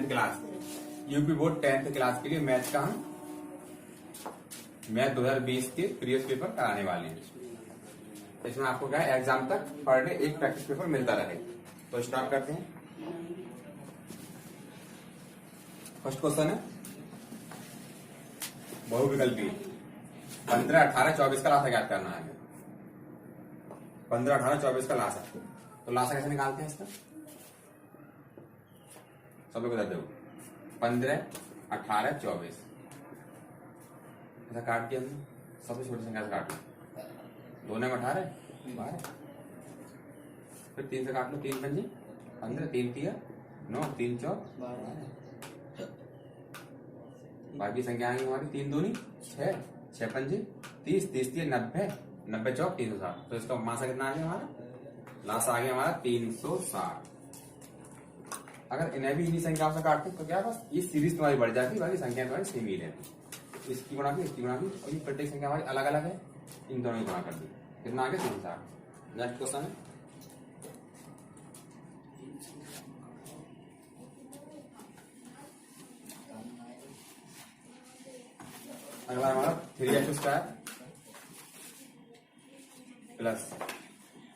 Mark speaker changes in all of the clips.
Speaker 1: 10th class UP board 10th class के लिए math का हम मैथ 2020 के प्रीवियस पेपर कराने वाले हैं। इसमें आपको क्या है, एग्जाम तक पर डे एक प्रैक्टिस पेपर मिलता रहे। तो स्टार्ट करते हैं। फर्स्ट क्वेश्चन है बहुविकल्पी 15, 18, 24 का लासा ज्ञात करना है। 15, 18, 24 का लासा, तो लासा कैसे निकालते हैं इसका, सब लोग बता दो। 15, 18, 24 ऐसा काट दिया हमने, सबसे छोटी संख्या से काट लो। 2 में 18, 12, फिर 3 से काट लो। 3 पंजे 15, 3 तिया 9, 3 चौक 12। बाकी संख्या आएंगी हमारी 3 दूनी 6, 6 पंजे 30, 30 तिया 90, 90 चौक 360। तो इसका मासा कितना आ गया हमारा, लासा आ गया हमारा 360। अगर इन्हें भी इन्हीं संख्याओं से काटते तो क्या बस ये सीरीज तुम्हारी बढ़ जाती, बाकी संख्या तुम्हारी सेम ही रहती। इसकी गुणा की, इसकी गुणा की, और ये प्रत्येक संख्या हमारी अलग अलग है, इन दोनों की गुणा कर दी। कितना आ गया 360। नेक्स्ट क्वेश्चन है अगला हमारा 3x² प्लस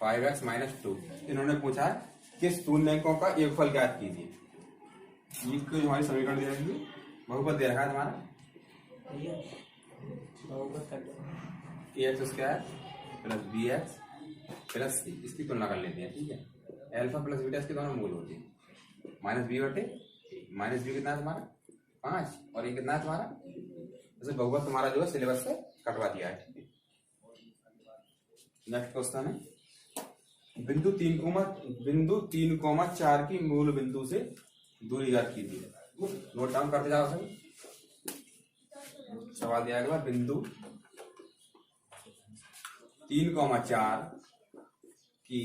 Speaker 1: 5x माइनस 2। इन्होंने पूछा है कि शून्य अंकों का योगफल ज्ञात कीजिए। ये जो हमारी समीकरण दे रखी है, बहुपद दे रखा है हमारा ax² plus bx plus c। इसकी तुलना कर लेते हैं, ठीक है। अल्फा प्लस बीटा इसके दोनों मूल होते हैं। माइनस बी बटे माइनस बी कितना है तुम्हारा 5, और ये कितना है तुम्हारा, जैसे बहुपद तुम्हारा जो है सिलेबस से कटवा दिया है। नेक्स्ट क्वेश्चन है बिंदु 3,4 की मूल बिंदु से दूरी ज्ञात कीजिए। नोट डाउन करते जाओ सभी। सवाल दिया गया बिंदु 3,4 की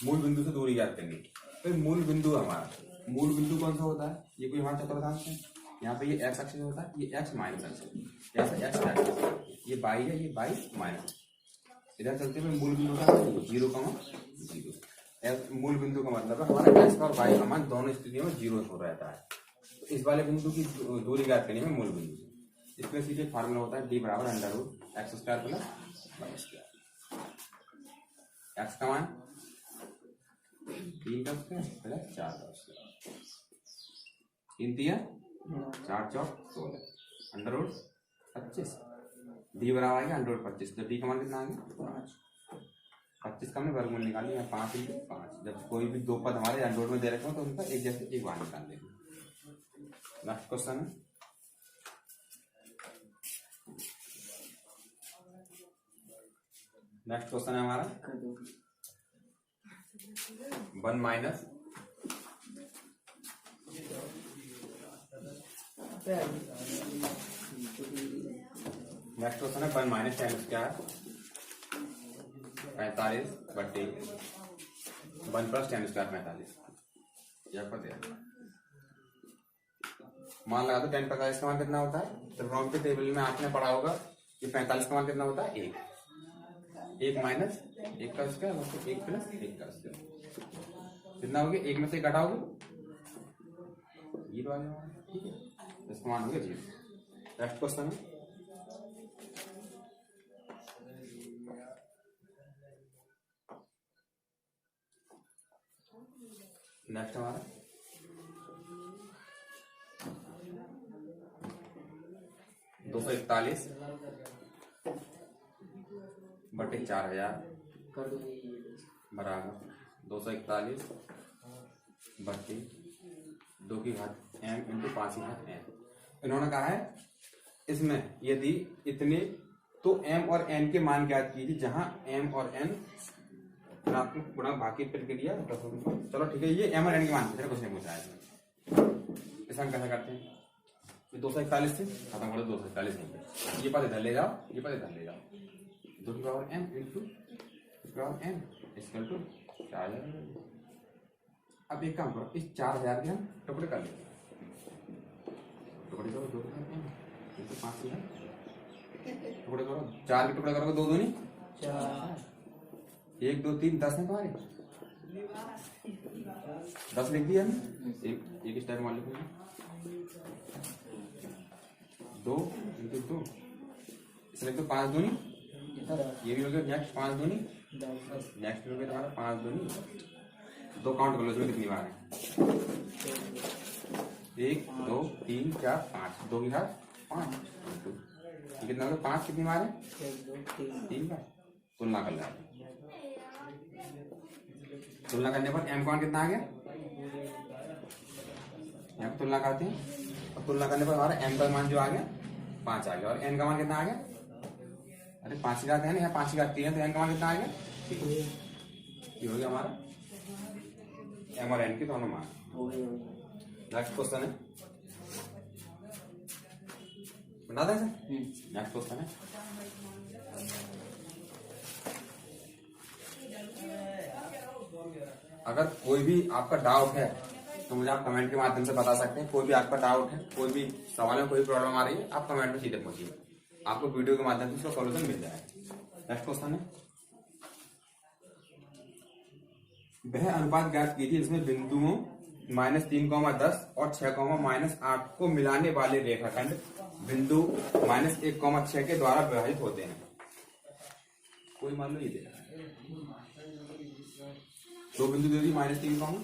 Speaker 1: मूल बिंदु से दूरी ज्ञात करनी। तो मूल बिंदु हमारा, मूल बिंदु कौन सा होता है, ये कोई हमारा चतुर्थांश है। यहाँ पे ये x अक्ष होता है, ये x माइनस अक्ष है, जैसे x ये y है, ये y माइनस। इधर चलते हुए मूल बिंदु का 0,0। मूल बिंदु का मतलब है हमारा x और y का मान दोनों स्थितियों में 0 हो रहता है। तो इस वाले बिंदु की दूरी ज्ञात करनी है मूल बिंदु से। इसमें सीधे फार्मूला होता है d बराबर √x² प्लस y²। x का मान 3 का स्क्वायर प्लस 4 का स्क्वायर, 3 तिया 4 चौक 16, √25। डी बराबर आएगा √25। तो डी का मान कितना आ गया 25 का हमने वर्गमूल निकाली है 5 × 5। जब कोई भी दो पद हमारे अंडर में दे रखे हो तो उनका एक जैसे एक बार निकाल लेंगे। नेक्स्ट क्वेश्चन है हमारा 1 माइनस नेक्स्ट क्वेश्चन है 1 माइनस tan² 45 बटे 1 प्लस tan² 45। यह पता है, मान लगा दो tan 45 का मान कितना होता है। ट्रिग्नोमेट्री टेबल में आपने पढ़ा होगा कि 45 का मान कितना होता है 1 माइनस 1 का स्क्वायर मतलब 1 प्लस 1 का स्क्वायर। कितना हो गया, 1 में से घटाओगे 0 आ जाएगा, ठीक है। इसका मान हो गया 0। नेक्स्ट क्वेश्चन है नेक्स्ट हमारा 241 बटे 4000 बराबर 241 बटे 2 की घात m इंटू 5 की घात n। इन्होंने कहा है इसमें यदि इतने तो m और n के मान ज्ञात कीजिए, जहां m और n ऋणात्मक गुणक भाग की प्रक्रिया। चलो ठीक है, ये m और n के मान कुछ नहीं पूछा है। इसे हम कैसे करते हैं, 241 से खत्म करो, 241 नहीं, ये पद इधर ले जाओ, ये पद इधर ले जाओ। 2 की power m into n equal to 4000। अब एक काम करो, इस 4000 के हम टुकड़े कर लेंगे। टुकड़े करो 2 इंटू 5 टुकड़े करो, 4 के टुकड़े करोगे 2 दूनी 4, 1 2 3 10 है तुम्हारे 10 लिख दिया हमने, एक स्टेप मान लिखो, 2 इंटू 2, इसलिए तो 5 दूनी, ये भी हो गया नेक्स्ट 5 दूनी, नेक्स्ट हो गया तुम्हारा 5 दूनी, 2 काउंट कर लो इसमें कितनी बार है, 1 2 3 4 5, 2 की घात 5, ये कितना होगा 5 कितनी बार है, 3 बार। तुलना कर लें, तुलना करने पर m का मान कितना आ गया, यहाँ पे तुलना करते हैं, और तुलना करने पर हमारा m का मान जो आ गया 5 आ गया, और n का मान कितना आ गया, अरे 5 की घात है ना, यहाँ 5 की घात 3 है, तो n का मान कितना आ गया, ये हो गया हमारा m और n के दोनों मान। नेक्स्ट क्वेश्चन है, बता दें सर, नेक्स्ट क्वेश्चन है, अगर कोई भी आपका डाउट है तो मुझे आप कमेंट के माध्यम से बता सकते हैं। कोई भी आपका डाउट है, कोई भी सवाल में कोई प्रॉब्लम आ रही है, आप कमेंट में सीधे पूछिए, आपको वीडियो के माध्यम से उसका सॉल्यूशन मिल जाएगा। नेक्स्ट क्वेश्चन है, वह अनुपात ज्ञात कीजिए जिसमें बिंदुओं -3, 10 और 6, -8 को मिलाने वाले रेखाखंड बिंदु -1, 6 के द्वारा विभाजित होते हैं। कोई मान लो ये दे रहा है, 2 बिंदु दे दी -3,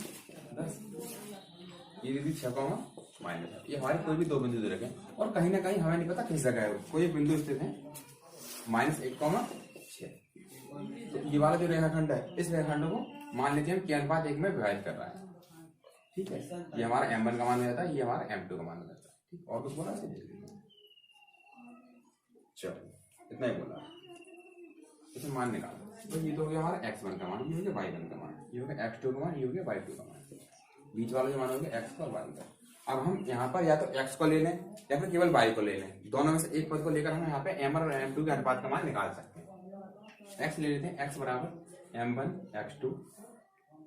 Speaker 1: 10, ये दे दी 6, ये हमारे कोई भी 2 बिंदु दे रखे हैं, और कहीं ना कहीं हमें नहीं पता किस जगह है, कोई एक बिंदु स्थित है -1, 6, तो ये वाला जो रेखाखंड है, इस रेखाखंड को मान लेते हैं हम k/1 में विभाजित कर रहा है, ठीक है। ये हमारा m1 का मान हो जाता है, ये हमारा m2 का मान हो जाता है, ठीक। और कुछ बोला, चलो इतना ही बोला, इसे मान निकालो, तो ये तो हो गया हमारा x1 का मान, ये हो गया y1 का मान, ये हो गया x2 का मान, ये हो गया y2 का मान, बीच वाला जो मान हो गया x का और y का। अब हम यहाँ पर या तो x को ले लें या फिर केवल y को ले लें, दोनों में से एक पद को लेकर हम यहाँ पे m और m2 के अनुपात का मान निकाल सकते हैं। x ले लेते हैं, x बराबर m1 x2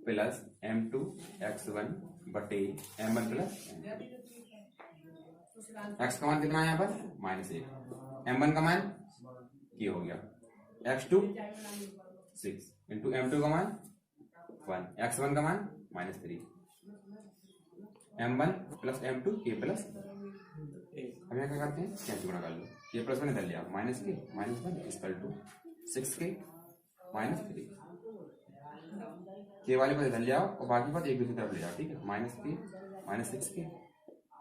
Speaker 1: plus m2 x1 बटे m1 प्लस x का मान कितना है यहाँ पर -1, m1 का मान ये हो गया, x2 6 इंटू m2 का मान 1, x1 का मान -3, m1 plus m2 k plus, हम यहाँ क्या करते हैं, कैसे गुणा कर लो, k प्लस 1 इधर लिया, -1 इक्वल टू 6k -3, k वाले पद इधर ले आओ और बाकी पद एक दूसरी तरफ ले जाओ, ठीक है। -k -6k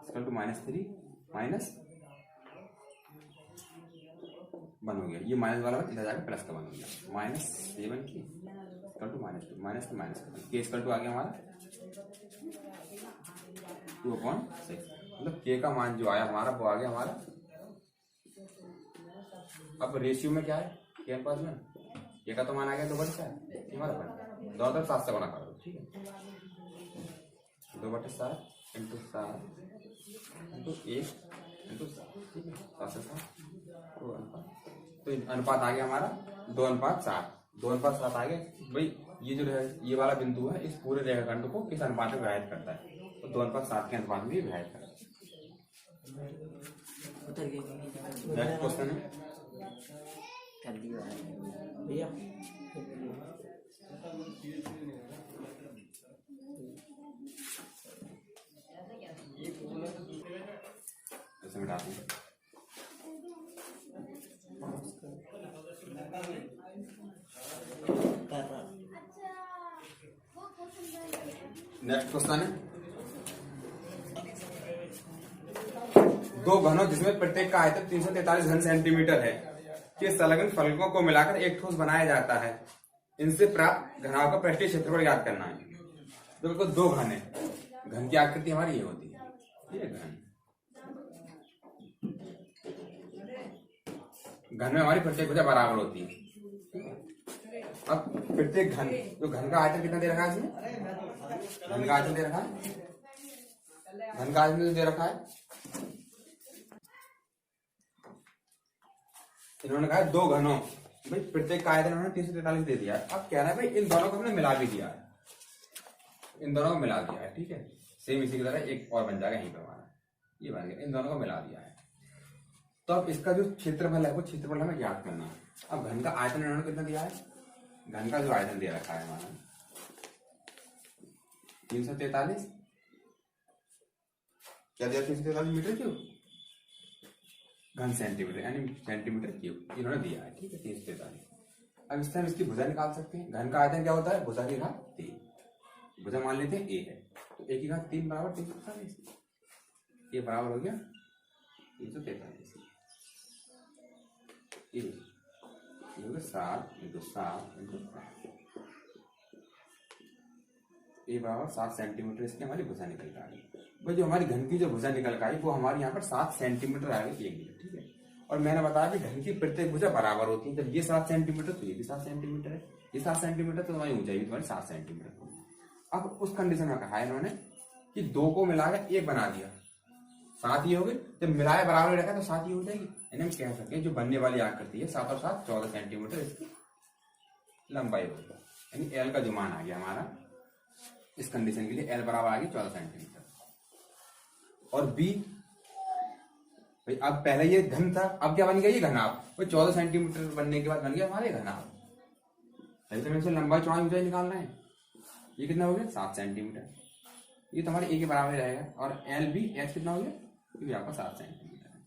Speaker 1: इक्वल टू -3 -1 हो गया, ये माइनस वाला पद इधर जाकर प्लस का 1 हो गया, -7k equal to -2 k equal to आ गया हमारा 2/6, मतलब k का मान जो आया हमारा वो आ गया हमारा। अब रेशियो में क्या है, k अनुपात में k का तो मान आ गया 2/7, हमारा पॉइंट दोनों तरफ 7 से गुणा कर दो, ठीक है, 2/7 इंटू 7 इंटू 1 इंटू 7, ठीक है, 7 से 7 तो अनुपात आ गया हमारा 2:7, 2:7 आ गया भाई। ये जो ये वाला बिंदु है इस पूरे रेखाखंड को किस अनुपात में विभाजित करता है, तो 2:7 के अनुपात में विभाजित करता है। नेक्स्ट क्वेश्चन है,
Speaker 2: भैया
Speaker 1: ऐसे मिटाते हैं, नेक्स्ट क्वेश्चन है, 2 घनों जिसमें प्रत्येक का आयतन 343 घन सेंटीमीटर है के संलग्न फलकों को मिलाकर एक ठोस बनाया जाता है, इनसे प्राप्त घनाभ का पृष्ठीय क्षेत्रफल ज्ञात करना है। तो देखो 2 घन है, घन की आकृति हमारी ये होती है, ठीक है, घन में हमारी प्रत्येक भुजा बराबर होती है। अब प्रत्येक घन, तो घन का आयतन कितना दे रखा है इसमें, घन का आयतन दे रखा है, घन का आयतन दे रखा है, इन्होंने कहा 2 घनों, भाई प्रत्येक का आयतन इन्होंने 343 दे दिया है। अब कह रहा है भाई इन दोनों को हमने मिला भी दिया है, इन दोनों को मिला दिया है, ठीक है, सेम इसी की तरह एक और बन जाएगा यहीं पर हमारा, ये बन गया, इन दोनों को मिला दिया है। तो अब इसका जो क्षेत्रफल है वो क्षेत्रफल हमें ज्ञात करना है। अब घन का आयतन इन्होंने कितना दिया है, घन का जो आयतन दे रखा है हमारा 343 क्या दिया, 343 मीटर क्यूब घन सेंटीमीटर यानी सेंटीमीटर क्यूब इन्होंने दिया है, ठीक है 343। अब इससे हम इसकी भुजा निकाल सकते हैं। घन का आयतन क्या होता है, भुजा की घात 3। भुजा मान लेते हैं ए है, तो ए की घात 3 बराबर 343, ये बराबर हो गया 343। ये हो गया 7 इंटू 7 इंटू 7, ये बराबर 7 सेंटीमीटर इसकी हमारी भुजा निकल कर आई। भाई जो हमारी घन की जो भुजा निकल कर आई वो हमारे यहाँ पर 7 सेंटीमीटर आ गई 1 मीटर, ठीक है। और मैंने बताया कि घन की प्रत्येक भुजा बराबर होती है, जब ये 7 सेंटीमीटर तो ये भी 7 सेंटीमीटर है, ये 7 सेंटीमीटर तो तुम्हारी ऊंचाई भी तुम्हारी 7 सेंटीमीटर। अब उस कंडीशन में कहा है इन्होंने कि 2 को मिलाकर 1 बना दिया, 7 ही हो गए, जब मिलाया बराबर रखा तो 7 ही हो जाएगी। यानी हम कह सकते हैं जो बनने वाली आकृति है 7 और 7 14 सेंटीमीटर इसकी लंबाई होगी, यानी एल का जो मान आ गया हमारा इस कंडीशन के लिए एल बराबर आ गया 14 सेंटीमीटर। और बी भाई अब पहले ये घन था, अब क्या बन गया ये घनाभ। भाई 14 सेंटीमीटर बनने के बाद बन गया हमारे घनाभ। तो इसे लंबाई चौड़ाई ऊंचाई निकालना है, ये कितना हो गया 7 सेंटीमीटर, ये तो हमारे ए के बराबर रहेगा। और एल भी एच कितना हो गया, ये भी आपका 7 सेंटीमीटर है।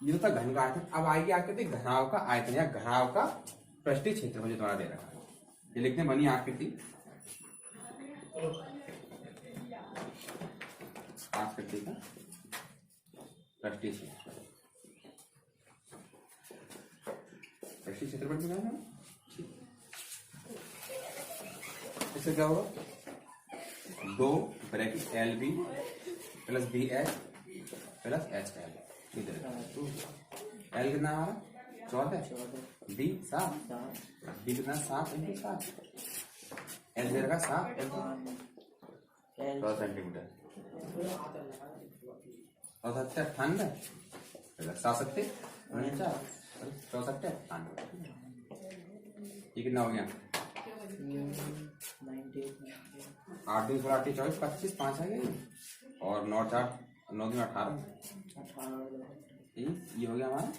Speaker 1: ये तो था घन का आयतन। अब आएगी आकृति घनाभ का आयतन या घनाभ का पृष्ठीय क्षेत्र मुझे द्वारा दे रखा है, ये लिखने बनी आकृति आकृति का पृष्ठीय क्षेत्र। पृष्ठीय क्षेत्रफल कितना है, इससे क्या होगा 2 bracket l b plus b h plus h l. L कितना हमारा 14, बी 7, बी कितना 7 इंटू 7, एल दे रखा 7 इंटू 12 सेंटीमीटर और 98 7 64 ये कितना हो गया 8 दिन 16 24 25 5 है और 9 4 9 दिन 18 ये हो गया हमारा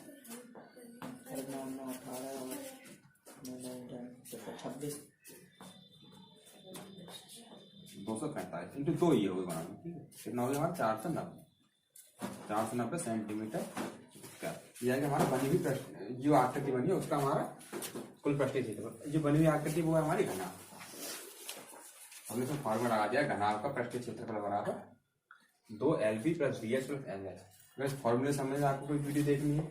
Speaker 1: 245 इंटू 2 ये होगा बना, ठीक है। कितना हो गया हमारा 490 सेंटीमीटर क्या हमारा बनी हुई जो आकृति बनी है उसका हमारा कुल पृष्ठीय क्षेत्रफल। जो बनी हुई आकृति वो है हमारी घनाभ। हमने इसमें फॉर्मूला लगा दिया, घनाभ का पृष्ठीय क्षेत्रफल बराबर 2 LB plus BH plus LH। अगर इस फॉर्मूले समझ आपको कोई वीडियो देखनी है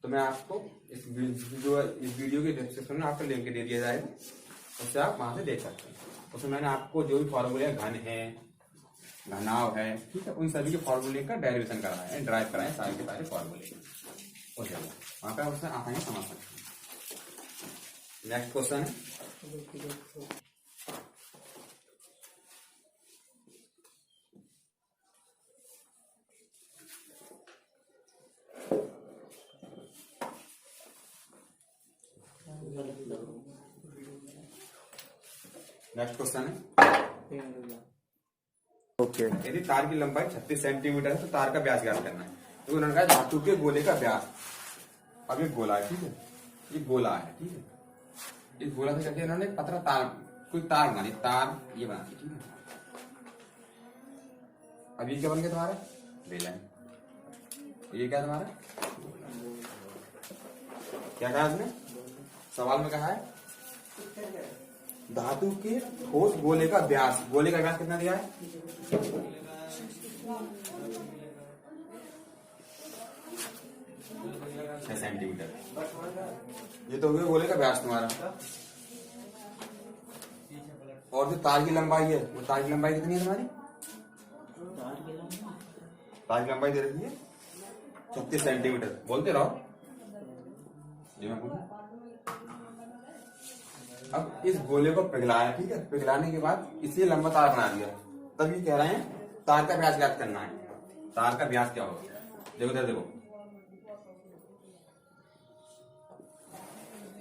Speaker 1: तो मैं आपको इस वीडियो के डिस्क्रिप्शन में आपको लिंक दे दिया जाएगा, उससे आप वहां से देख सकते हैं। उसमें मैंने आपको जो भी फॉर्मूले घन है घनाभ है, ठीक है, उन सभी के फॉर्मूले का डेरिवेशन कराया है, ड्राइव कराए सारे के सारे फॉर्मूले हो जाएगा, वहां पर उससे आसानी समझ सकते हैं। नेक्स्ट क्वेश्चन है
Speaker 2: ओके।
Speaker 1: यदि तार की लंबाई 36 सेंटीमीटर है तो तार का व्यास ज्ञात करना है। तो उन्होंने कहा धातु के गोले का व्यास, अब ये गोला है, ठीक है, ये गोला है, ठीक है। इस गोला से करके इन्होंने पतला तार कोई तार बना दी, तार ये बना दी, ठीक है। अब ये क्या बन गया तुम्हारा बेलन, ये क्या तुम्हारा क्या कहा इसने सवाल में कहा है धातु के ठोस गोले का व्यास, गोले का व्यास कितना दिया है 6 सेंटीमीटर। ये तो हो गया गोले का व्यास तुम्हारा। और जो तार की लंबाई है वो तार की लंबाई कितनी है तुम्हारी, तार की लंबाई दे रखी है 36 सेंटीमीटर। बोलते रहो जी मैं बोलूं। अब इस गोले को पिघलाया, ठीक है, पिघलाने के बाद इसे लंबा तार बना दिया। तब ये कह रहे हैं तार का व्यास ज्ञात करना है। तार का व्यास क्या होगा, देखो इधर देखो,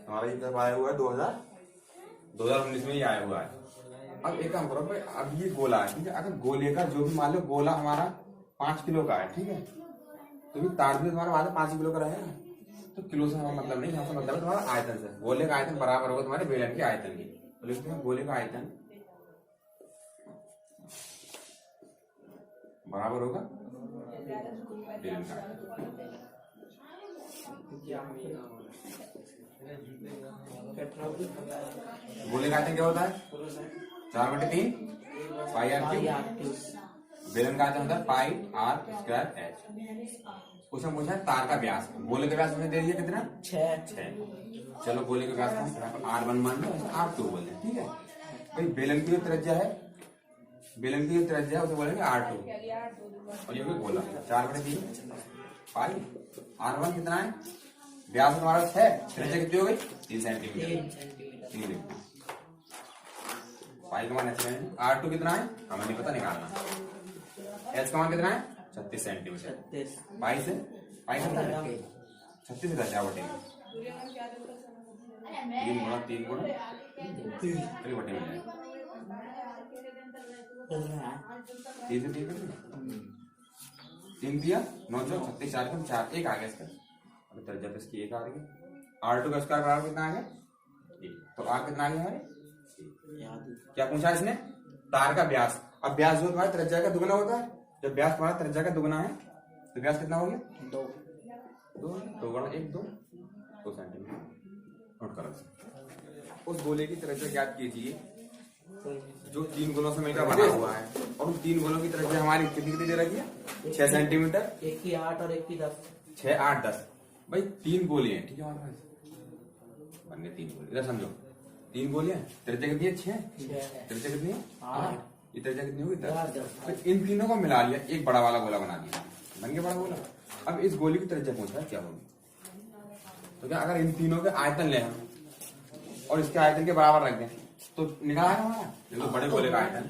Speaker 1: हमारा ये कब आया हुआ है 2019 में ये आया हुआ है। अब एक काम करो भाई, अब ये गोला है, ठीक है, अगर गोले का जो भी मान लो गोला हमारा 5 किलो का है, ठीक है, तो भी तार भी तुम्हारा मान 5 किलो का रहेगा, तो किलो से हमारा मतलब नहीं, यहाँ से मतलब है तुम्हारा आयतन से। गोले का आयतन बराबर होगा तुम्हारे बेलन के आयतन की। तो लिखते हैं गोले का आयतन बराबर होगा बेलन का गोले का आयतन क्या होता है 4/3 पाई आर क्यूब। बेलन का आयतन होता है पाई आर स्क्वायर एच। उसमें पूछा है तार का व्यास, गोले का व्यास हमने दे दिया कितना 6। चलो गोले का व्यास को R1 मान लो, R2 बोल दें, ठीक है भाई। बेलन की जो त्रिज्या है, बेलन की जो त्रिज्या है उसे बोलेंगे R2 और ये होगा गोला 4/3 पाई। R1 कितना है, व्यास हमारा 6, त्रिज्या कितनी हो गई 3 सेंटीमीटर। पाई का मान ऐसे है। R2 कितना है हमें नहीं पता, निकालना। एच का मान कितना है 36 सेंटीमीटर। पाई से पाई कितना है 36 से 10/3 3 गुणा 3 गुणा 3/3 में जाएगा 3 से 3 दिया 9 36 4 कम 4 1 आ गया इसका। अब त्रिज्या पे इसकी 1 आ रही है। R2 का स्क्वायर बराबर कितना आ गया 1। तो R कितना आ गया हमारे, क्या पूछा इसने, तार का व्यास। अब व्यास जो तुम्हारे त्रिज्या का दुगना होता है, जब व्यास तुम्हारा त्रिज्या का दुगना है तो व्यास कितना हो गया 2 गुणा 1 2 सेंटीमीटर। नोट करो। उस गोले की त्रिज्या ज्ञात कीजिए जो 3 गोलों से मिलकर बना हुआ है, और उन 3 गोलों की त्रिज्या हमारी कितनी कितनी दे रखी है 6 सेंटीमीटर।
Speaker 2: एक की 8 और एक की 10।
Speaker 1: 6 8 10 भाई 3 गोले हैं, ठीक है हमारे पास बनने 3 गोले। इधर समझो 3 गोले हैं, त्रिज्या कितनी है 6, त्रिज्या कितनी है 8, ये त्रिज्या कितनी होगी 10। तो इन तीनों को मिला लिया, एक बड़ा वाला गोला बना दिया, बन गया बड़ा गोला। अब इस गोले की त्रिज्या पूछ रहा है क्या होगी, तो क्या अगर इन तीनों के आयतन ले हम और इसके आयतन के बराबर रख दें तो निकला है हमारा देखो बड़े गोले का आयतन।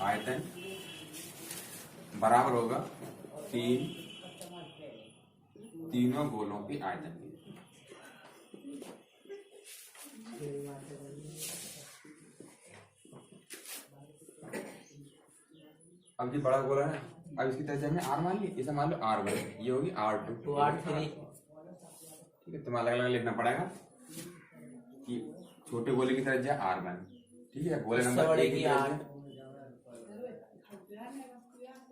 Speaker 1: आयतन बराबर होगा तीनों गोलों की आयतन की। अब ये बड़ा गोला है, अब इसकी त्रिज्या में R मान ली, इसे मान लो R1, ये होगी R2
Speaker 2: तो R3।
Speaker 1: ठीक है, तुम्हें अलग अलग लिखना पड़ेगा कि छोटे गोले की त्रिज्या R1, ठीक है, गोले नंबर 1 की त्रिज्या,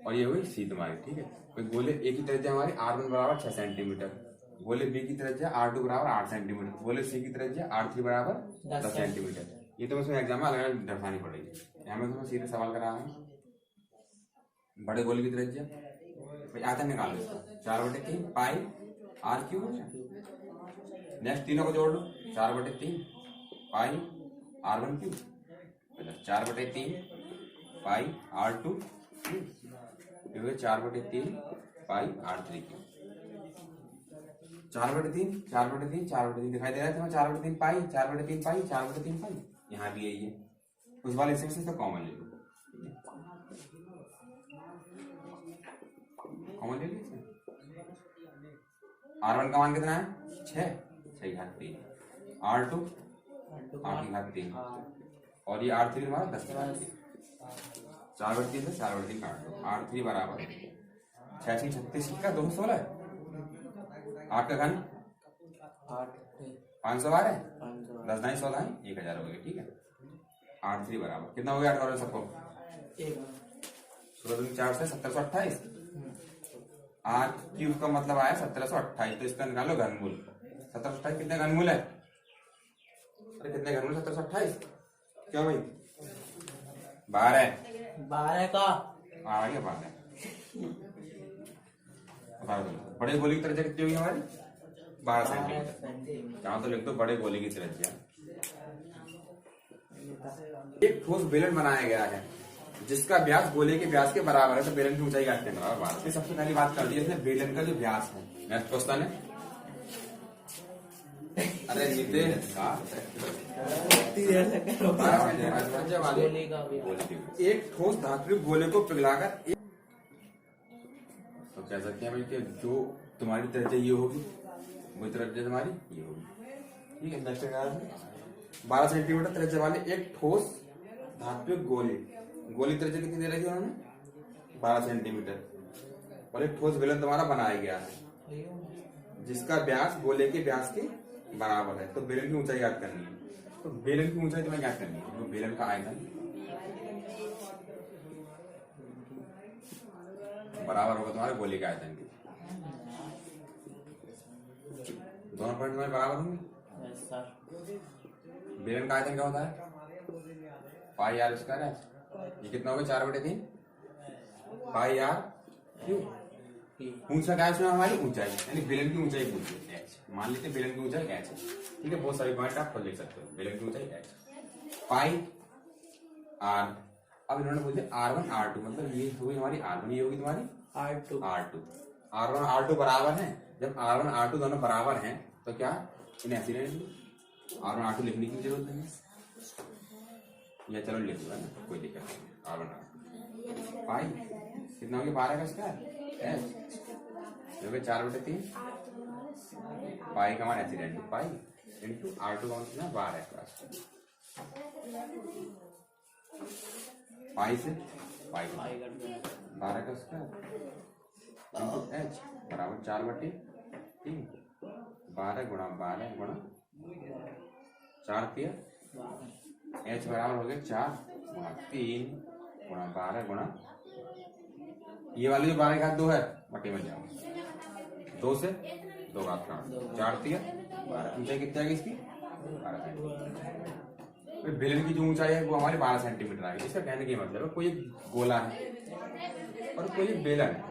Speaker 1: और ये हुई C तुम्हारी, ठीक है। तो गोले A की त्रिज्या हमारी R1 बराबर 6 सेंटीमीटर, गोले B की त्रिज्या R2 बराबर 8 सेंटीमीटर, गोले C की त्रिज्या R3 बराबर 10 सेंटीमीटर। ये तो उसमें एग्जाम में अलग अलग दर्शानी पड़ेगी, यहाँ में तुम्हें सीधे सवाल करा है। बड़े गोले की त्रिज्या भाई आयतन निकाल लो 4/3 पाई आर क्यूब। नेक्स्ट तीनों को जोड़ लो 4/3 पाई R1 क्यूब 4/3 पाई R2 क्यूब 4/3 पाई R3 क्यूब। 4/3 दिखाई दे रहा है तुम्हें 4/3 पाई 4/3 पाई 4/3 पाई, यहाँ भी यही है। उस वाले सेक्शन से कॉमन ले लो, कॉमन ले लीजिए। R1 का मान कितना है 6 घात 3, R2 8 घात 3 और ये R3 हमारा 10 घात 3। 4/3 से 4/3 काट दो, R3 बराबर 6 36 का 216 है। 8 का घन 512 है, 10 9 16 है 1000 हो गया, ठीक है। R3 बराबर कितना हो गया 8 सबको 16 4 से 1728। R क्यूब का मतलब आया 1728, तो इसका निकालो घनमूल। 1728 कितने घनमूल है, अरे कितने घनमूल 1728 क्या भाई 12
Speaker 2: का
Speaker 1: आ गया 12। बड़े गोले की त्रिज्या कितनी होगी हमारी 12 सेंटीमीटर। यहाँ तो लिख दो बड़े गोले की त्रिज्या। एक ठोस बेलन बनाया गया है जिसका व्यास गोले के व्यास के बराबर है, तो बेलन की ऊंचाई काटने के बराबर। सबसे पहली बात कर दी इसने बेलन का जो व्यास है। नेक्स्ट क्वेश्चन है, अरे एक ठोस धात्विक गोले को पिघलाकर तो कह सकते हैं भाई कि जो तुम्हारी त्रिज्या ये होगी वही त्रिज्या तुम्हारी ये होगी, ठीक है। नेक्स्ट 12 सेंटीमीटर त्रिज्या वाले एक ठोस धात्विक गोली त्रिज्या कितनी दे रही है उन्होंने 12 सेंटीमीटर और एक ठोस बेलन तुम्हारा बनाया गया है जिसका व्यास गोले के व्यास के बराबर है तो बेलन की ऊंचाई याद करनी है। तो बेलन की ऊंचाई तुम्हें याद करनी है, तो बेलन का आयतन बराबर होगा तुम्हारे गोले के आयतन के। दोनों पॉइंट तुम्हारे बराबर होंगे। बेलन का आयतन क्या होता है? पाई आर स्क्वायर है। ये कितना होगा? 4/3 पाई आर क्यों। ऊंचा क्या है इसमें? हमारी ऊंचाई, यानी बेलन की ऊंचाई पूछी है एच। मान लेते बेलन की ऊंचाई एच है, ठीक है। बहुत सारी पॉइंट आप खुद लिख सकते हो। बेलन की ऊंचाई एच पाई आर। अब इन्होंने बोल दिया R1 R2, मतलब ये होगी हमारी R1, ये होगी तुम्हारी R2। R1 R2 बराबर है। जब R1 R2 दोनों बराबर हैं तो क्या इन्हें ऐसी R1 R2 लिखने की जरूरत नहीं है, या चलो लिख दो, है ना, कोई दिक्कत नहीं। R1 R2 पाई कितना हो गया? 12 का स्क्वायर एच हो गया 4/3 पाई का मान एक्सीडेंट पाई इंटू R2 का मान कितना? 12 का स्क्वायर। पाई से पाई 12 का स्क्वायर इंटू एच बराबर 4/3 12 गुणा 12 गुणा 4 तिया एच बराबर हो गया 4 गुणा 3 गुणा 12 गुणा ये वाली जो 12 का 2 है बटे में जाओ 2 से 2 का 4 तिया 12। ऊंचाई कितनी आएगी इसकी? 12 सेंटीमीटर। बेलन की जो ऊंचाई है वो हमारे 12 सेंटीमीटर आएगी। इसका कहने की मतलब है कोई एक गोला है और कोई एक बेलन है,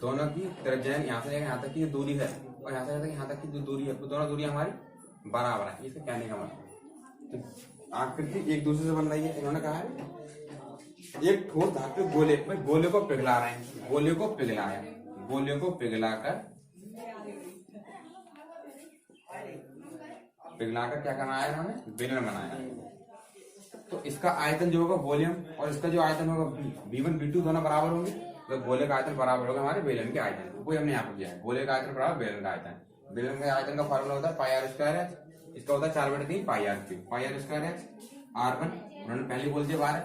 Speaker 1: दोनों की त्रिज्या यहाँ से यहाँ तक की दूरी है और यहाँ से यहाँ तक की जो दूरी है वो दोनों दूरी हमारी बराबर है। इसका कहने का मतलब तो आकृति एक दूसरे से बन रही है। इन्होंने कहा है एक ठोस धातु गोले में गोले को पिघला रहे हैं, गोले को पिघलाया, गोले को पिघलाकर क्या करना है इन्होंने? बेलन बनाया। तो इसका आयतन जो होगा वॉल्यूम और इसका जो आयतन होगा V1 V2 दोनों बराबर होंगे। तो गोले का आयतन बराबर होगा हमारे बेलन के आयतन, वही हमने यहाँ पर किया है। गोले का आयतन बराबर बेलन का आयतन। बेलन के आयतन का फॉर्मूला होता है पाई आर स्क्वायर एच, इसका होता है 4/3 pi R cube. Pi R square H R1 उन्होंने पहले बोल दिया 12,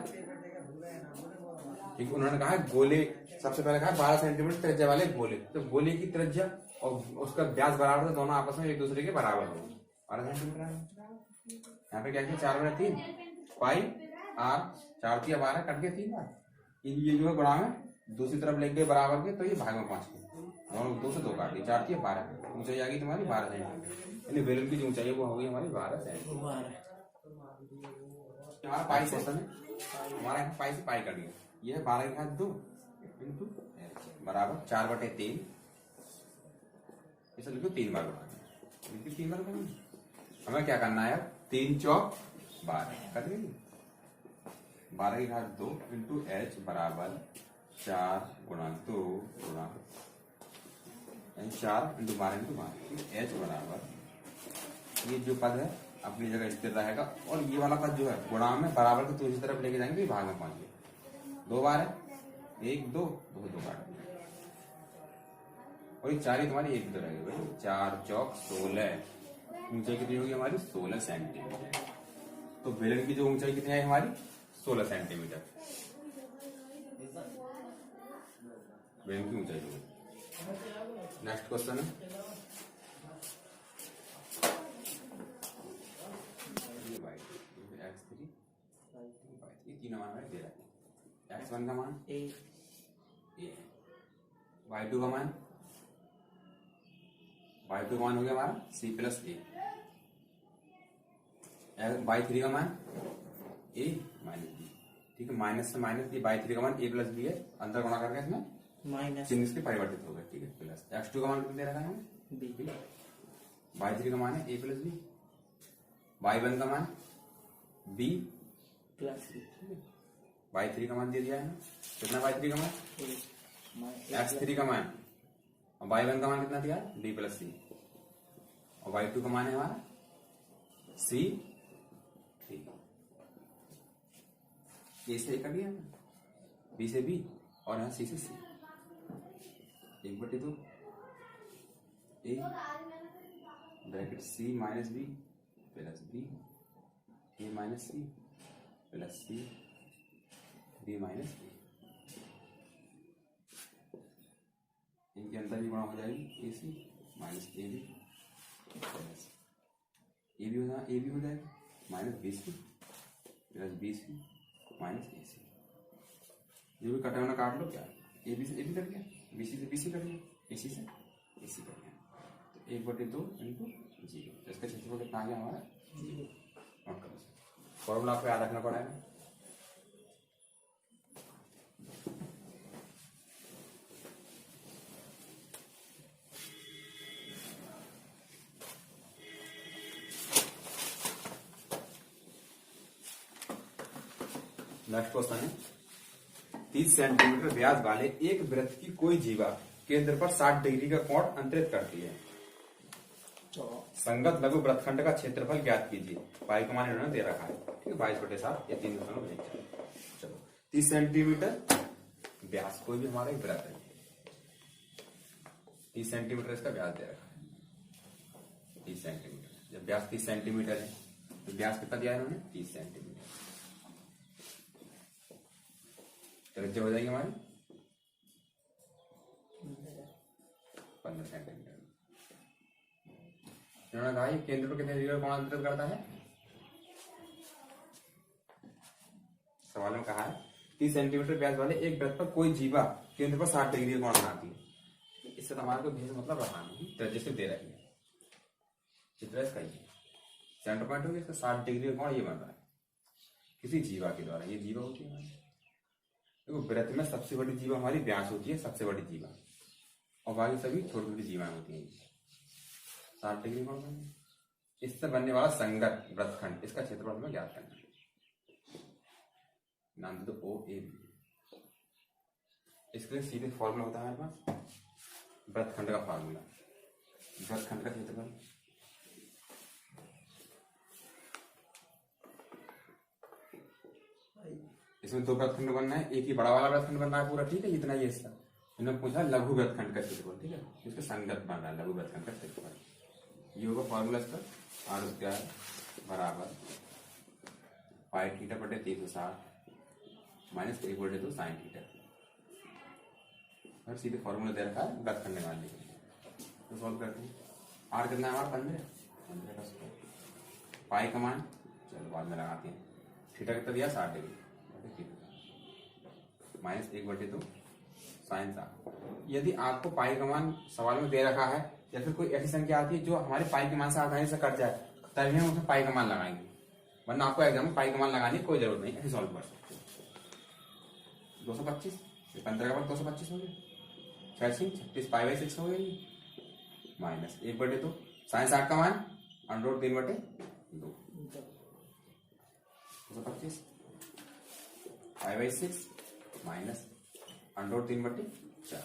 Speaker 1: ठीक। उन्होंने कहा गोले सबसे पहले कहा 12 सेंटीमीटर त्रिज्या वाले गोले, तो गोले की त्रिज्या और उसका व्यास बराबर है, दोनों आपस में एक दूसरे के बराबर होंगे। 12 सेंटीमीटर यहाँ पे क्या किया? 4/3 पाई आर 4 तिया 12 कट के 3 बार ये जो है गुणा में दूसरी तरफ लेके बराबर के, तो ये भाग में 5 के दोनों 2 से 2 काट दी 4 तिया 12। ऊंचाई आ गई तुम्हारी 12 सेंटीमीटर, यानी बेलन की जो ऊंचाई है वो होगी हमारी 12 सेंटीमीटर। हमारा पाई क्वेश्चन है, हमारा यहाँ पाई से पाई कट गया। ये है 12 के 2 इंटू बराबर 4/3, इसे लिखो 3 बार बनाना, 3 बार बनाना। हमें क्या करना है? 3 चौक 12 कट गई। 12 के 2 इंटू एच बराबर 4 गुणा 2 गुणा 4 इंटू 12 इंटू 12। एच बराबर ये जो पद है अपनी जगह स्थिर रहेगा और ये वाला पद जो है गुणा में बराबर को दूसरी तरफ लेके जाएंगे, भाग में 5 2 बार है 1 2 2 2 काट और ये 4 ही तुम्हारी 1 तो रहेगी भाई। 4 चौक 16। ऊंचाई कितनी होगी हमारी? 16 सेंटीमीटर। तो बेलन की जो ऊंचाई कितनी है हमारी? 16 सेंटीमीटर बेलन की ऊंचाई होगी। नेक्स्ट क्वेश्चन है तीन मान दे रहा है। x1 का मान a है, y2 का मान हो गया हमारा c प्लस a, y3 का मान a माइनस b, ठीक है। माइनस से माइनस ये y3 का मान a प्लस b है, अंतर गुणा करके इसमें माइनस चिन्ह इसके परिवर्तित हो गए, ठीक है। प्लस x2 का मान कितना दे रखा है b, y3 का मान है a प्लस b, y1 का मान b प्लस y3 का मान दे दिया है ना, कितना y3 का मान x3 का मान और y1 का मान कितना दिया? b प्लस c और y2 का मान है हमारा c, ठीक। a से a कर दिया, b से b और यहाँ c से c, 1/2 a bracket c minus b plus b a minus c plus c b minus b इनके अंदर भी गुणा हो जाएगी ए सी माइनस ए बी, ए भी हो जाएगा minus B C plus B C minus A C. जो भी कटा होना काट लो, क्या ए बी से ए बी कट गया, बी सी से बी सी कट गया, ए सी से ए सी कट गया, तो 1/2 इंटू 0। इसका क्षेत्रफल कितना आ गया हमारा 0। नोट करो, फॉर्मूला आपको याद रखना पड़ेगा। नेक्स्ट क्वेश्चन है 30 सेंटीमीटर व्यास वाले एक वृत्त की कोई जीवा केंद्र पर 60 डिग्री का कोण अंतरित करती है। संगत लघु वृत्तखंड का क्षेत्रफल ज्ञात कीजिए। पाई का मान इन्होंने दे रखा है, ठीक है, 22/7 या 3.5। चलो 30 सेंटीमीटर व्यास, कोई भी हमारा एक वृत्त है, 30 सेंटीमीटर इसका व्यास दे रखा है। 30 सेंटीमीटर, जब व्यास 30 सेंटीमीटर है तो व्यास कितना दिया है इन्होंने 30 सेंटीमीटर। त्रिज्या हो जाएगी हमारी 15 सेंटीमीटर। इन्होंने कहा केंद्र पर कितने डिग्री का कोण अंतरित करता है। सवाल में कहा है 30 सेंटीमीटर व्यास वाले एक वृत्त पर कोई जीवा केंद्र पर 60 डिग्री का कोण बनाती है। इससे तो हमारे को भेद मतलब रहा नहीं, त्रिज्या से दे रही है, चित्र इसका ही सेंटर पॉइंट हो गया, इसका 60 डिग्री का कोण ये बन रहा है किसी जीवा के द्वारा। ये जीवा होती है हमारी, देखो वृत्त में सबसे बड़ी जीवा हमारी व्यास होती है, सबसे बड़ी जीवा, और बाकी सभी छोटी छोटी जीवाएं होती हैं। 60 डिग्री कोण बने, इससे बनने वाला संगत वृत्तखंड, इसका क्षेत्रफल हमें ज्ञात करना है। नाम दे दो ओ ए बी। इसके लिए सीधे फॉर्मूला होता है हमारे पास वृत्तखंड का फॉर्मूला, वृत्तखंड का क्षेत्रफल इसमें 2 वृत्तखंड बनना है, एक ही बड़ा वाला वृत्तखंड बनना है पूरा, ठीक है, इतना ये इसका। इन्होंने पूछा लघु वृत्तखंड का क्षेत्रफल, ठीक है, इसका संगत बन रहा है लघु वृत्तखंड का क्षेत्रफल। ये होगा फॉर्मूला इसका, r² बराबर पाई थीटा बटे 360 माइनस 1/2 साइन थीटा। और सीधे फॉर्मूला दे रखा है वृत्तखंड निकालने के लिए, तो सॉल्व करते हैं। आर कितना है हमारा 15 का स्क्वायर, पाई का मान चलो बाद में लगाते हैं, थीटा कितना दिया 60 डिग्री माइनस 1/2 साइन 60। यदि आपको पाई का मान सवाल में दे रखा है या फिर कोई ऐसी संख्या आती है जो हमारे पाई के मान से आसानी से कट जाए, तभी हम उसमें पाई का मान लगाएंगे, वरना आपको एग्जाम में पाई का मान लगाने की कोई जरूरत नहीं, ऐसे सॉल्व कर सकते। 225 15 का बाद 225 हो गया, 36 पाई बाई 6 हो गई, माइनस 1/2 साइन 60 का मान √3/2 225 पाई बाई 6 माइनस √3/4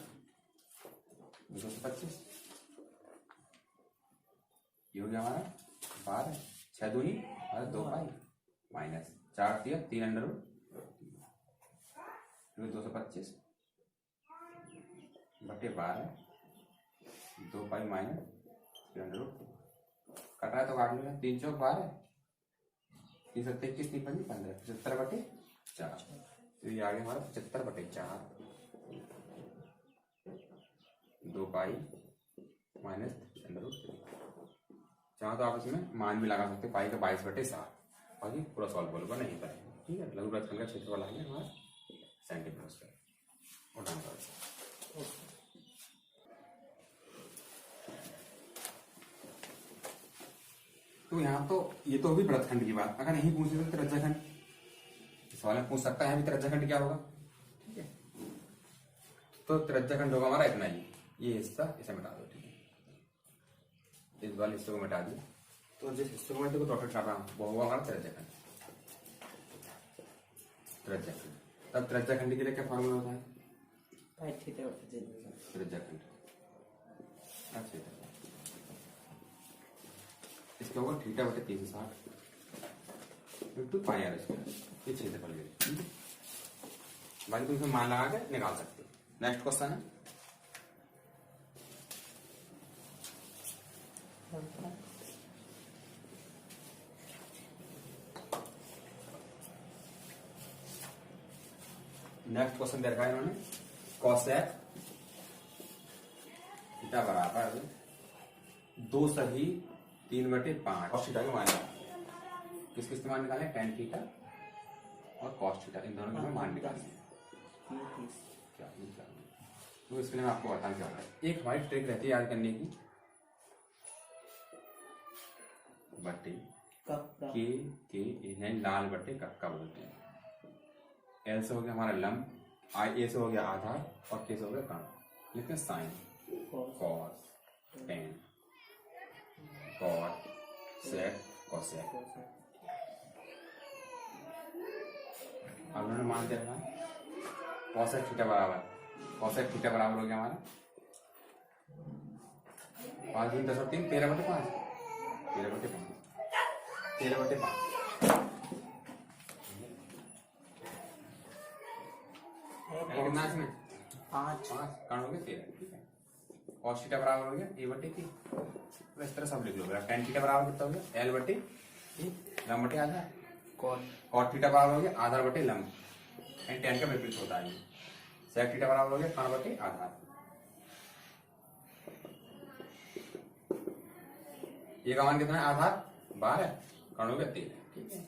Speaker 1: 225। ये हो गया हमारा 12, 6 दूनी 2 पाई माइनस 4 3 3 225 बटे 12 2 पाई माइनस 3 कट रहा है तो काट लो, 3 चौक 12 3 7 21 3 5 15 75/4। तो ये आ गया हमारा 75/4 2 पाई माइनस 3। चाहो तो आप इसमें मान भी लगा सकते, पाई का 22/7, बाकी पूरा सॉल्व बोलूंगा नहीं पर, ठीक है। लघु वृत्तखंड का क्षेत्रफल आ गया हमारा सेंटीमीटर स्क्वायर और डाउन। तो यहाँ तो ये तो होगी वृत्तखंड की बात। अगर नहीं पूछ सकते त्रिज्याखंड, सवाल में पूछ सकता है त्रिज्याखंड क्या होगा, ठीक है। तो त्रिज्याखंड होगा हमारा इतना ही, ये हिस्सा इसे मिटा दो, ठीक है, इस वाले हिस्से को मिटा दिया, तो जिस हिस्से को टोटल कर रहा हूँ वो होगा हमारा त्रिज्याखंड। तब त्रिज्याखंड के लिए क्या फॉर्मूला होता है त्रिज्याखंड, इसका होगा थीटा बटे 360 इंटू पाई आर स्क्वायर, ये क्षेत्रफल के। बाकी तुम इसमें मान लगा के निकाल सकते हो। नेक्स्ट क्वेश्चन है नेक्स्ट क्वेश्चन दे रखा है इन्होंने, कोसेक 2 सही 3/5 कॉस थीटा के मान किसके इस्तेमाल निकाले, tan थीटा और cos थीटा, इन दोनों के मान निकाले। क्या तो इसके लिए मैं आपको बताऊं क्या होता है। एक हमारी ट्रिक रहती है याद करने की, बटे के लाल बटे कक्का बोलते हैं। एल से हो गया हमारा लंब, ए से हो गया आधार और के से हो गया कर्ण। लिखते हैं साइन, कॉस, टेन, कॉट, सेक, कोसेक। अब उन्होंने मान दिया था कोसेक थीटा बराबर, कोसेक थीटा बराबर हो गया हमारा 5 दूनी 10 और 3 13/5, 13/5, 13/5। कितना इसमें 5 कर्ण हो गया 13, ठीक है। कॉस थीटा बराबर हो गया a/t, तो इस तरह सब लिख लो। tan थीटा बराबर कितना हो गया l/t, लंब बटे आधार। कॉट थीटा बराबर हो गया आधार बटे लंब, एंड tan का विपरीत होता है। सेक थीटा बराबर हो गया कर्ण बटे आधार। ये का मान कितना है, आधार 12, कर्ण हो गया 13, ठीक है।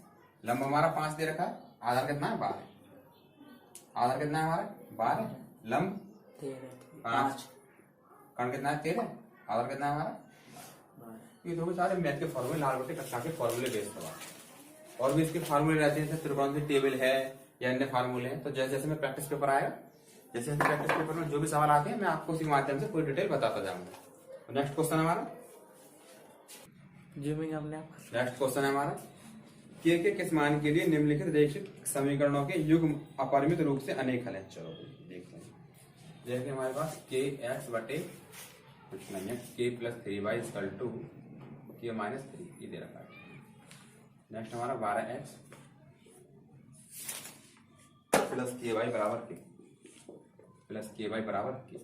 Speaker 1: लंब हमारा 5 दे रखा है, आधार कितना है 12, आधार कितना है हमारा 12, लंब 5, कर्ण कितना है 13, आधार कितना है हमारा। ये तो सारे मैथ के फॉर्मूले लाल बटे कक्का के फॉर्मूले बेस करवा, और भी इसके फॉर्मूले रहते हैं, जैसे त्रिकोणमिति टेबल है या अन्य फॉर्मूले हैं। तो जैसे जैसे मैं प्रैक्टिस पेपर आएगा, जैसे प्रैक्टिस पेपर में जो भी सवाल आते हैं मैं आपको उसी माध्यम से पूरी डिटेल बताता जाऊंगा। नेक्स्ट क्वेश्चन हमारा नेक्स्ट क्वेश्चन है हमारा के किस मान के लिए निम्नलिखित रैखिक समीकरणों के युग्म अपरिमित रूप से अनेक हल हैं। चलो देखते हैं। जैसे हमारे पास के एक्स बटे कुछ नहीं है, के प्लस 3y इक्वल टू के माइनस 3 ये दे रखा है। नेक्स्ट हमारा 12x प्लस के वाई बराबर के, प्लस के वाई बराबर के।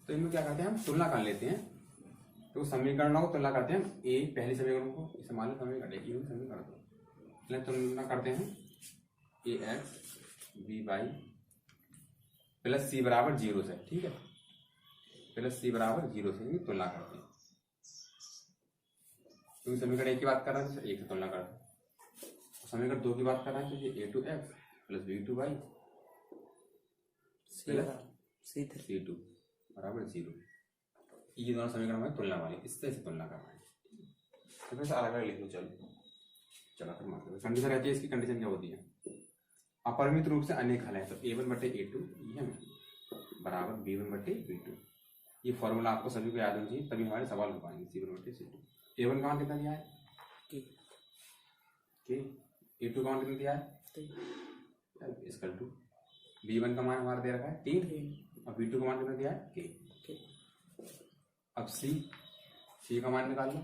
Speaker 1: तो इनमें क्या करते हैं, हम तुलना कर लेते हैं। तो समीकरणों को तुलना करते हैं। ए पहले समीकरण को इसे मान लो समीकरण ए समीकरण को तुलना करते हैं। ए एक्स बी वाई प्लस सी बराबर 0 से, ठीक है, प्लस सी बराबर 0 से तुलना करते हैं। तो समीकरण एक की बात कर रहे हैं तो एक से तुलना करते हैं। समीकरण 2 की बात कर रहे हैं तो ये a2x प्लस b2y c2 बराबर 0। ये दोनों समीकरण में तुलना वाली, इससे तुलना कर रहे हैं। तो फिर अलग अलग लिख लो। चलो फिर मान लो कंडीशन रहती है। इसकी कंडीशन क्या होती है, अपरिमित रूप से अनेक हल है। तो a1 बटे a2 ये बराबर b1 बटे b2। ये फॉर्मूला आपको सभी को याद होना चाहिए, तभी हमारे सवाल हो पाएंगे। c1 बटे c2। a1 का मान कितना दिया है के, a2 का मान कितना दिया है इक्वल टू, b1 का मान हमारा दे रखा है 3 और b2 का मान कितना दिया है के। अब c का मान निकाल लो।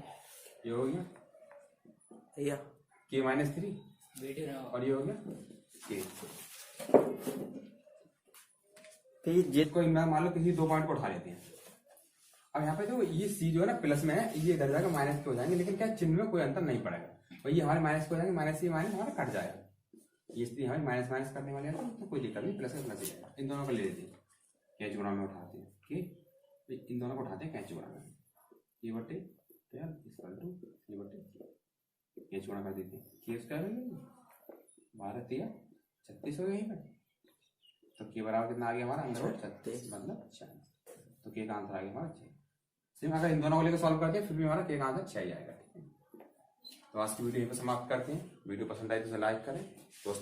Speaker 1: ये हो गया के माइनस 3 और ये हो गया के। को मान लो किसी 2 पॉइंट को उठा लेते हैं। अब यहाँ पे जो ये सी जो है ना प्लस में है, ये इधर जाकर माइनस पे हो जाएंगे, लेकिन क्या चिन्ह में कोई अंतर नहीं पड़ेगा। और ये हमारे माइनस पे हो जाएंगे, माइनस से माइनस हमारा कट जाएगा। ये इसलिए हमें माइनस माइनस करने वाले हैं तो कोई दिक्कत नहीं, प्लस में प्लस ही जाएगा। इन दोनों को ले लेते हैं, कैच गुणा में उठाते हैं कि इन दोनों को उठाते हैं कैच गुणा में। ये बटे क्या इक्वल टू ये बटे कैच गुणा कर देते हैं। के स्क्वायर 12 3 36 हो गया यहीं पर। तो के बराबर कितना आ गया हमारा अंदर 36 मतलब 40। तो के का आंसर आ गया हमारा 6। सिर्फ अगर इन दोनों को लेकर सॉल्व करते हैं फिर भी हमारा के का आंसर 6 ही आएगा। ठीक है, तो आज की वीडियो यहीं पर समाप्त करते हैं। वीडियो पसंद आए तो लाइक करें।